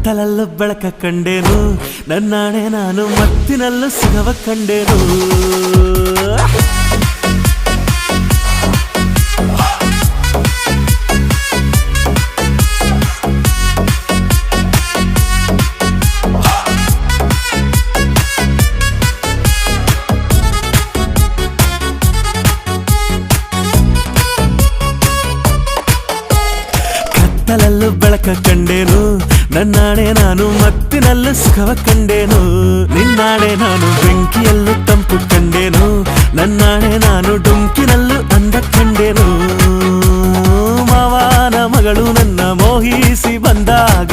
ಕತ್ತಲಲ್ಲೂ ಬೆಳಕ ಕಂಡೇನು ನನ್ನಾಣೆ ನಾನು ಮತ್ತಿನಲ್ಲೂ ಸುಖವ ಕಂಡೇನು ಕತ್ತಲಲ್ಲೂ ಬೆಳಕ ಕಂಡೇನು ನನ್ನಾಣೆ ನಾನು ಮತ್ತಿನಲ್ಲೂ ಸುಖವ ಕಂಡೇನು ನಿನ್ನಾಣೆ ನಾನು ಬೆಂಕಿಯಲ್ಲೂ ತಂಪು ಕಂಡೇನು ನನ್ನಾಣೆ ನಾನು ಡುಂಕಿನಲ್ಲೂ ಅಂದ ಕಂಡೇನು ಮಾವನ ಮಗಳು ನನ್ನ ಮೋಹಿಸಿ ಬಂದಾಗ